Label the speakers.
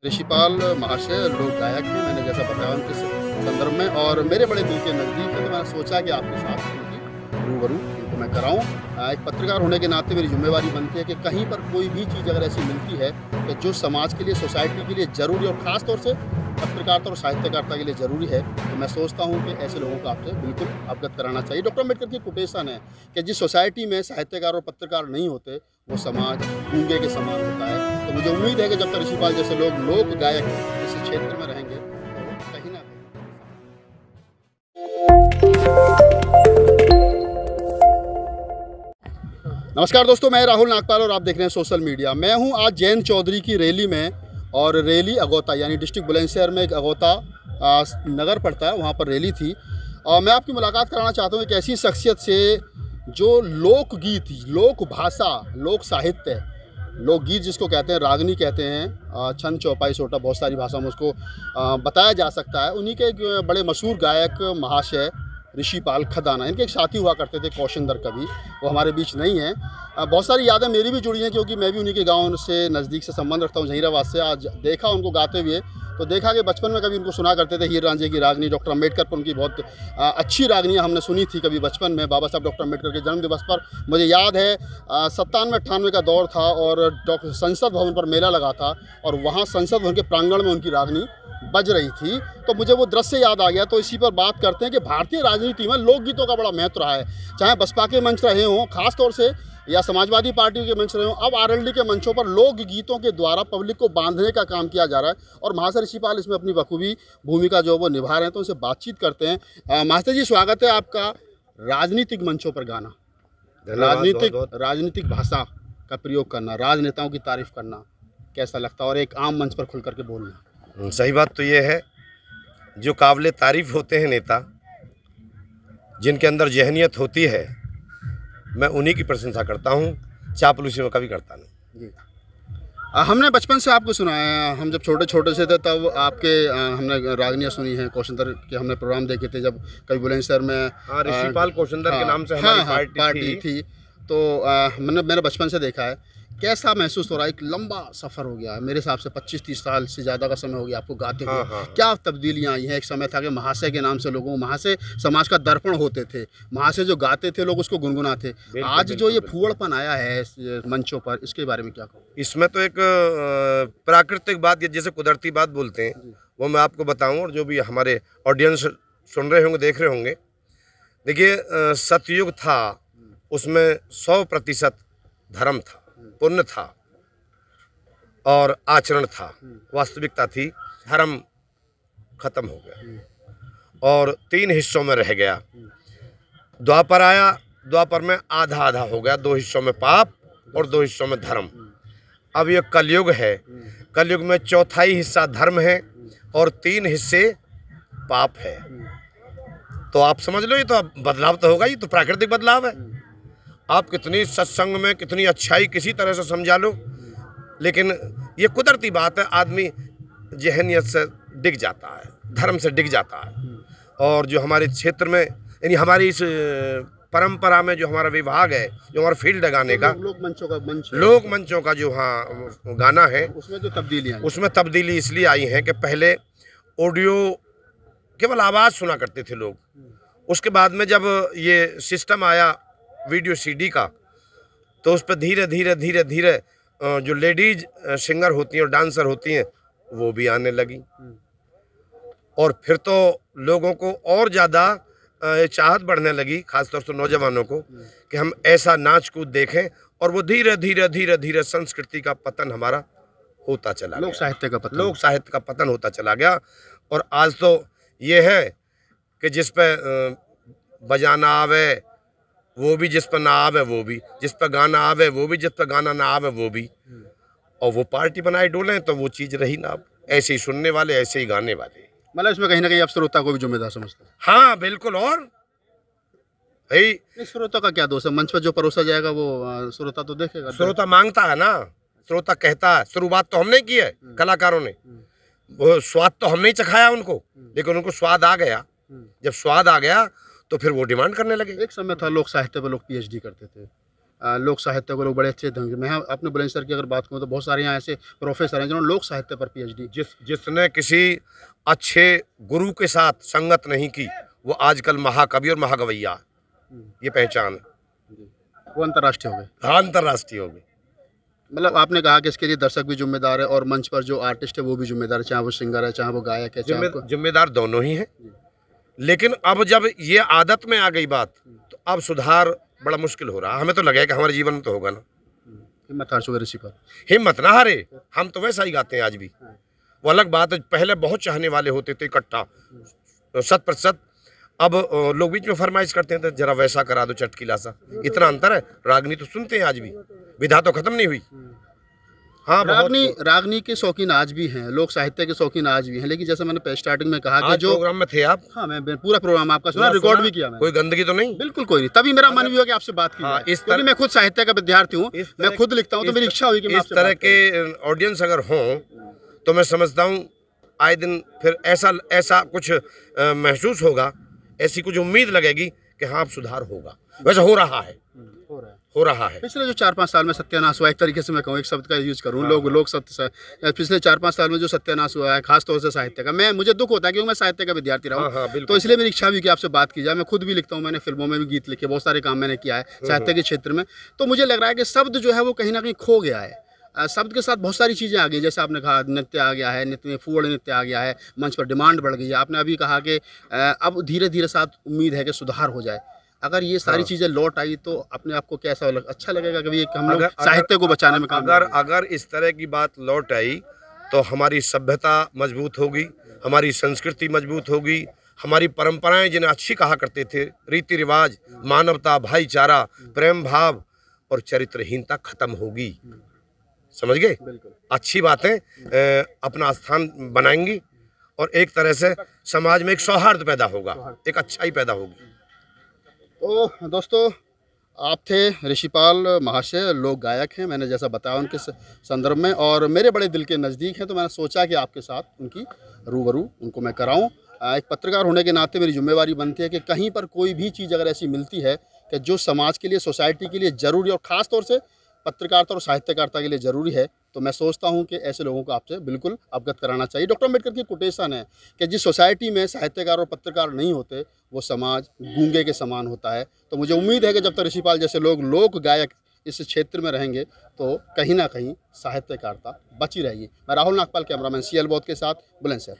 Speaker 1: ऋषिपाल महाशय लोक गायक हैं, मैंने जैसा बताया उनके संदर्भ में, और मेरे बड़े दिल के नज़दीक है, तो मैंने सोचा कि आपके साथ उनकी रूबरू इनको मैं कराऊँ। एक पत्रकार होने के नाते मेरी जिम्मेवारी बनती है कि कहीं पर कोई भी चीज़ अगर ऐसी मिलती है कि जो समाज के लिए, सोसाइटी के लिए ज़रूरी और ख़ास तौर से पत्रकारिता और साहित्यकारिता के लिए ज़रूरी है, तो मैं सोचता हूँ कि ऐसे लोगों को आपसे बिल्कुल अवगत कराना चाहिए। डॉक्टर अम्बेडकर की कोटेशन है कि जिस सोसाइटी में साहित्यकार और पत्रकार नहीं होते, वो समाज गूंगे के समान होता है। तो मुझे उम्मीद है कि जब तक ऋषिपाल जैसे लोग लोक गायक इस क्षेत्र में रहेंगे, तो कहीं ना कहीं। नमस्कार दोस्तों, मैं राहुल नागपाल और आप देख रहे हैं सोशल मीडिया। मैं हूं आज जैन चौधरी की रैली में, और रैली अगौता यानी डिस्ट्रिक्ट बुलंदशहर में एक अगौता नगर पड़ता है, वहां पर रैली थी। और मैं आपकी मुलाकात कराना चाहता हूं एक ऐसी शख्सियत से जो लोकगीत, लोक भाषा, लोक साहित्य, लोकगीत जिसको कहते हैं, रागनी कहते हैं, छंद चौपाई सोटा, बहुत सारी भाषाओं में उसको बताया जा सकता है। उन्हीं के एक बड़े मशहूर गायक महाशय ऋषिपाल खदाना, इनके एक साथी हुआ करते थे कौशिंदर कवि, वो हमारे बीच नहीं हैं। बहुत सारी यादें मेरी भी जुड़ी हैं क्योंकि मैं भी उन्हीं के गांव से नज़दीक से संबंध रखता हूं, जहीराबाद से। आज देखा उनको गाते हुए, तो देखा कि बचपन में कभी उनको सुना करते थे, हीर रांझे की रागनी, डॉक्टर अम्बेडकर पर उनकी बहुत अच्छी रागनियाँ हमने सुनी थी कभी बचपन में। बाबा साहब डॉक्टर अम्बेडकर के जन्म दिवस पर मुझे याद है 97-98 का दौर था और डॉक्टर संसद भवन पर मेला लगा था, और वहाँ संसद भवन के प्रांगण में उनकी रागनी बज रही थी, तो मुझे वो दृश्य याद आ गया। तो इसी पर बात करते हैं कि भारतीय राजनीति में लोकगीतों का बड़ा महत्व रहा है, चाहे बसपा के मंच रहे हों खास तौर से, या समाजवादी पार्टी के मंच रहे हों। अब आरएलडी के मंचों पर लोकगीतों के द्वारा पब्लिक को बांधने का काम किया जा रहा है, और महाशय ऋषिपाल इसमें अपनी बखूबी भूमिका जो वो निभा रहे हैं, तो उनसे बातचीत करते हैं। महाशय जी, स्वागत है आपका। राजनीतिक मंचों पर गाना, राजनीतिक भाषा का प्रयोग करना, राजनेताओं की तारीफ करना कैसा लगता है, और एक आम मंच पर खुल करके बोलना?
Speaker 2: सही बात तो ये है, जो काबिल तारीफ होते हैं नेता, जिनके अंदर जहनियत होती है, मैं उन्हीं की प्रशंसा करता हूँ, चापलूसी में कभी करता नहीं जी।
Speaker 1: हमने बचपन से आपको सुना है, हम जब छोटे छोटे से थे तब आपके हमने रागनियाँ सुनी हैं, कौशिंदर के हमने प्रोग्राम देखे थे जब कभी बुलंदशहर में।
Speaker 2: ऋषिपाल कौशिंदर के नाम से हमारी पार्टी
Speaker 1: थी। तो मैंने बचपन से देखा है। कैसा महसूस हो रहा है? एक लंबा सफ़र हो गया है मेरे हिसाब से, 25-30 साल से ज़्यादा का समय हो गया आपको गाते हुए। क्या तब्दीलियाँ आई हैं? एक समय था कि महाशय के नाम से लोगों, महाशय समाज का दर्पण होते थे, महाशय जो गाते थे लोग उसको गुनगुनाते। आज जो ये फूहड़पन आया है मंचों पर, इसके बारे में क्या कहूँ?
Speaker 2: इसमें तो एक प्राकृतिक बात, जैसे कुदरती बात बोलते हैं, वो मैं आपको बताऊँ, और जो भी हमारे ऑडियंस सुन रहे होंगे, देख रहे होंगे। देखिए, सतयुग था, उसमें 100% धर्म था, पुण्य था और आचरण था, वास्तविकता थी। धर्म खत्म हो गया और 3 हिस्सों में रह गया। द्वापर आया, द्वापर में आधा आधा हो गया, 2 हिस्सों में पाप और 2 हिस्सों में धर्म। अब ये कलयुग है, कलयुग में 1/4 हिस्सा धर्म है और 3 हिस्से पाप है। तो आप समझ लो, ये तो बदलाव तो होगा, ये तो प्राकृतिक बदलाव है। आप कितनी सत्संग में कितनी अच्छाई किसी तरह से समझा लो, लेकिन ये कुदरती बात है, आदमी जहनियत से डिग जाता है, धर्म से डिग जाता है। और जो हमारे क्षेत्र में, यानी हमारी इस परंपरा में जो हमारा विभाग है, जो हमारा फील्ड है गाने का, लोक मंचों का जो गाना है,
Speaker 1: उसमें जो तब्दीलियाँ,
Speaker 2: उसमें तब्दीली इसलिए आई है कि पहले ऑडियो केवल आवाज़ सुना करते थे लोग। उसके बाद में जब ये सिस्टम आया वीडियो सीडी का, तो उस पर धीरे धीरे धीरे धीरे जो लेडीज सिंगर होती हैं और डांसर होती हैं, वो भी आने लगी। और फिर तो लोगों को और ज़्यादा चाहत बढ़ने लगी, खासतौर से नौजवानों को, कि हम ऐसा नाच कूद देखें। और वो धीरे धीरे धीरे धीरे संस्कृति का पतन हमारा होता चला गया,
Speaker 1: लोक साहित्य का पतन
Speaker 2: होता चला गया। और आज तो ये है कि जिस पे बजाना आवे वो भी, जिस पर ना आवे वो भी, जिस पर गाना आवे वो भी, जिस पर गाना ना आवे वो भी। और वो पार्टी बनाए डोले, तो वो चीज़ रही ना। अब ऐसे ही सुनने वाले, ऐसे ही गाने वाले,
Speaker 1: मतलब इसमें कहीं ना कहीं आप श्रोता को भी जिम्मेदार समझते हैं?
Speaker 2: हाँ बिल्कुल। और
Speaker 1: श्रोता का क्या दोष है? मंच पर जो परोसा जाएगा वो श्रोता तो देखेगा।
Speaker 2: श्रोता मांगता है ना, श्रोता कहता है। शुरुआत तो हमने की है, कलाकारों ने। वो स्वाद तो हमने ही चखाया उनको, लेकिन उनको स्वाद आ गया। जब स्वाद आ गया तो फिर वो डिमांड करने लगे।
Speaker 1: एक समय था लोक साहित्य पर लोग पीएचडी करते थे, लोक साहित्य को लोग बड़े अच्छे ढंग से, मैं अपने बुलंदशहर की अगर बात करूँ तो बहुत सारे यहाँ ऐसे प्रोफेसर हैं जिन्होंने लोक साहित्य पर PhD।
Speaker 2: जिसने किसी अच्छे गुरु के साथ संगत नहीं की, वो आजकल महाकवि और महागवैया, ये पहचान है।
Speaker 1: वो अंतर्राष्ट्रीय हो गए।
Speaker 2: हाँ, अंतर्राष्ट्रीय हो गई।
Speaker 1: मतलब आपने कहा कि इसके लिए दर्शक भी जिम्मेदार है और मंच पर जो आर्टिस्ट है वो भी जिम्मेदार है, चाहे वो सिंगर है, चाहे वो गायक है, चाहे
Speaker 2: जिम्मेदार दोनों ही हैं। लेकिन अब जब ये आदत में आ गई बात, तो अब सुधार बड़ा मुश्किल हो रहा है। हमें तो लगे कि हमारे जीवन में तो होगा ना।
Speaker 1: हिम्मत हार चुके ऋषि पर।
Speaker 2: हिम्मत ना हारे, हम तो वैसा ही गाते हैं आज भी। वो अलग बात है, पहले बहुत चाहने वाले होते थे इकट्ठा 100%। अब लोग बीच में फरमाइश करते हैं तो जरा वैसा करा दो, चटकीला सा। इतना अंतर है। रागनी तो सुनते हैं आज भी, विधा तो खत्म नहीं हुई। हाँ,
Speaker 1: रागनी के शौकीन आज भी हैं, लोक साहित्य के शौकीन आज भी हैं, लेकिन जैसे मैंने स्टार्टिंग में कहा कि जो
Speaker 2: प्रोग्राम में थे आप।
Speaker 1: हाँ, मैं पूरा प्रोग्राम आपका सुना, रिकॉर्ड भी किया मैंने।
Speaker 2: कोई गंदगी तो नहीं?
Speaker 1: बिल्कुल कोई नहीं। तभी मेरा मन भी हुआ कि आपसे बात की जाए, क्योंकि मैं खुद साहित्य का विद्यार्थी हूँ, मैं खुद लिखता हूँ, तो मेरी इच्छा हुई कि
Speaker 2: इस तरह के ऑडियंस अगर हों तो मैं समझता हूँ आए दिन फिर ऐसा कुछ महसूस होगा, ऐसी कुछ उम्मीद लगेगी कि हाँ, अब सुधार होगा। वैसे हो रहा है।
Speaker 1: पिछले जो 4-5 साल में सत्यानाश हुआ, एक तरीके से मैं कहूँ, एक शब्द का यूज करूँ, लोग सत्य, पिछले 4-5 साल में जो सत्यानाश हुआ है, खासतौर से साहित्य का, मुझे दुख होता है क्योंकि मैं साहित्य का विद्यार्थी रहा हूँ। तो इसलिए मेरी इच्छा भी कि आपसे बात की जाए। मैं खुद भी लिखता हूँ, मैंने फिल्मों में भी गीत लिखे, बहुत सारे काम मैंने किया है साहित्य के क्षेत्र में। तो मुझे लग रहा है कि शब्द जो है वो कहीं ना कहीं खो गया है। शब्द के साथ बहुत सारी चीज़ें आ गई, जैसे आपने कहा नृत्य आ गया है, नृत्य में फूड़ नृत्य आ गया है, मंच पर डिमांड बढ़ गई है। आपने अभी कहा कि अब धीरे धीरे साथ उम्मीद है कि सुधार हो जाए। अगर ये सारी चीज़ें लौट आई तो अपने आप को कैसा अच्छा लगेगा कि हम लोग साहित्य को बचाने में काम
Speaker 2: अगर इस तरह की बात लौट आई तो हमारी सभ्यता मजबूत होगी, हमारी संस्कृति मजबूत होगी, हमारी परंपराएं जिन्हें अच्छी कहा करते थे, रीति रिवाज, मानवता, भाईचारा, प्रेम भाव और चरित्रहीनता खत्म होगी। समझ गए? अच्छी बातें अपना स्थान बनाएंगी और एक तरह से समाज में एक सौहार्द पैदा होगा, एक अच्छाई पैदा होगी।
Speaker 1: तो दोस्तों, आप थे ऋषिपाल महाशय, लोक गायक हैं, मैंने जैसा बताया उनके संदर्भ में, और मेरे बड़े दिल के नज़दीक हैं, तो मैंने सोचा कि आपके साथ उनकी रूबरू उनको मैं कराऊं। एक पत्रकार होने के नाते मेरी जिम्मेवारी बनती है कि कहीं पर कोई भी चीज़ अगर ऐसी मिलती है कि जो समाज के लिए, सोसाइटी के लिए ज़रूरी और ख़ास तौर से पत्रकारिता और साहित्यकारिता के लिए ज़रूरी है, तो मैं सोचता हूं कि ऐसे लोगों को आपसे बिल्कुल अवगत कराना चाहिए। डॉक्टर अम्बेडकर की कोटेशन है कि जिस सोसाइटी में साहित्यकार और पत्रकार नहीं होते वो समाज गूंगे के समान होता है। तो मुझे उम्मीद है कि जब तक ऋषिपाल जैसे लोग लोक गायक इस क्षेत्र में रहेंगे तो कहीं ना कहीं साहित्यकारिता बची रहेगी। मैं राहुल नागपाल, कैमरामैन CL बौद्ध के साथ, बुलंदशहर।